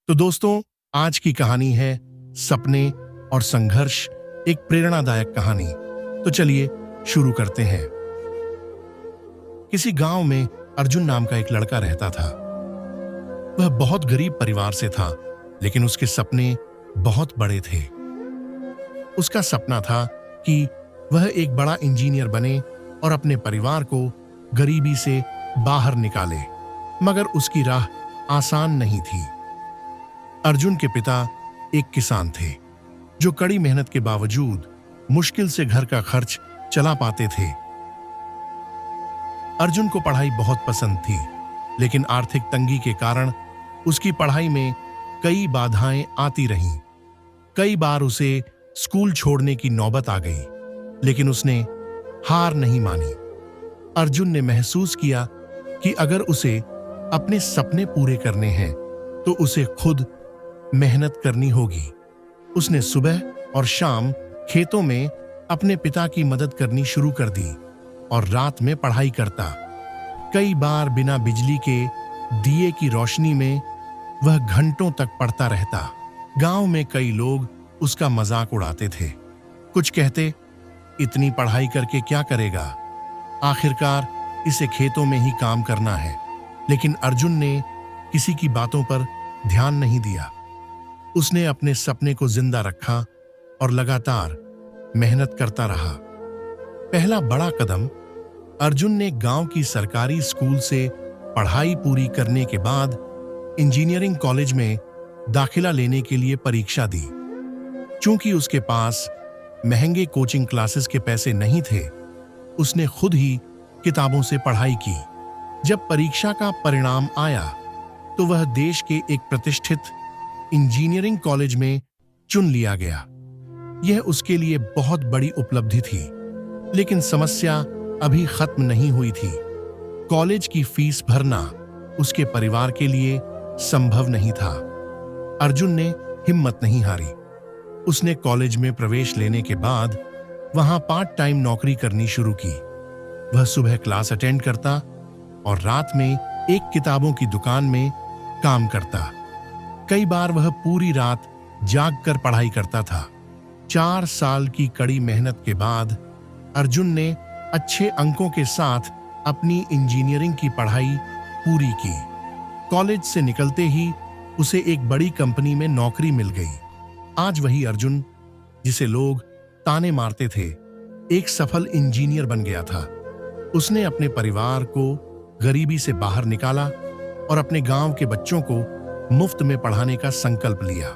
तो दोस्तों, आज की कहानी है सपने और संघर्ष, एक प्रेरणादायक कहानी। तो चलिए शुरू करते हैं। किसी गांव में अर्जुन नाम का एक लड़का रहता था। वह बहुत गरीब परिवार से था, लेकिन उसके सपने बहुत बड़े थे। उसका सपना था कि वह एक बड़ा इंजीनियर बने और अपने परिवार को गरीबी से बाहर निकाले। मगर उसकी राह आसान नहीं थी। अर्जुन के पिता एक किसान थे, जो कड़ी मेहनत के बावजूद मुश्किल से घर का खर्च चला पाते थे। अर्जुन को पढ़ाई बहुत पसंद थी, लेकिन आर्थिक तंगी के कारण उसकी पढ़ाई में कई बाधाएं आती रहीं। कई बार उसे स्कूल छोड़ने की नौबत आ गई, लेकिन उसने हार नहीं मानी। अर्जुन ने महसूस किया कि अगर उसे अपने सपने पूरे करने हैं, तो उसे खुद मेहनत करनी होगी। उसने सुबह और शाम खेतों में अपने पिता की मदद करनी शुरू कर दी और रात में पढ़ाई करता। कई बार बिना बिजली के दिए की रोशनी में वह घंटों तक पढ़ता रहता। गांव में कई लोग उसका मजाक उड़ाते थे। कुछ कहते, इतनी पढ़ाई करके क्या करेगा, आखिरकार इसे खेतों में ही काम करना है। लेकिन अर्जुन ने किसी की बातों पर ध्यान नहीं दिया। उसने अपने सपने को जिंदा रखा और लगातार मेहनत करता रहा। पहला बड़ा कदम, अर्जुन ने गांव की सरकारी स्कूल से पढ़ाई पूरी करने के बाद इंजीनियरिंग कॉलेज में दाखिला लेने के लिए परीक्षा दी। चूंकि उसके पास महंगे कोचिंग क्लासेस के पैसे नहीं थे, उसने खुद ही किताबों से पढ़ाई की। जब परीक्षा का परिणाम आया, तो वह देश के एक प्रतिष्ठित इंजीनियरिंग कॉलेज में चुन लिया गया। यह उसके लिए बहुत बड़ी उपलब्धि थी, लेकिन समस्या अभी खत्म नहीं हुई थी। कॉलेज की फीस भरना उसके परिवार के लिए संभव नहीं था। अर्जुन ने हिम्मत नहीं हारी। उसने कॉलेज में प्रवेश लेने के बाद वहां पार्ट टाइम नौकरी करनी शुरू की। वह सुबह क्लास अटेंड करता और रात में एक किताबों की दुकान में काम करता। कई बार वह पूरी रात जागकर पढ़ाई करता था। 4 साल की कड़ी मेहनत के बाद अर्जुन ने अच्छे अंकों के साथ अपनी इंजीनियरिंग की पढ़ाई पूरी की। कॉलेज से निकलते ही उसे एक बड़ी कंपनी में नौकरी मिल गई। आज वही अर्जुन, जिसे लोग ताने मारते थे, एक सफल इंजीनियर बन गया था। उसने अपने परिवार को गरीबी से बाहर निकाला और अपने गांव के बच्चों को मुफ्त में पढ़ाने का संकल्प लिया।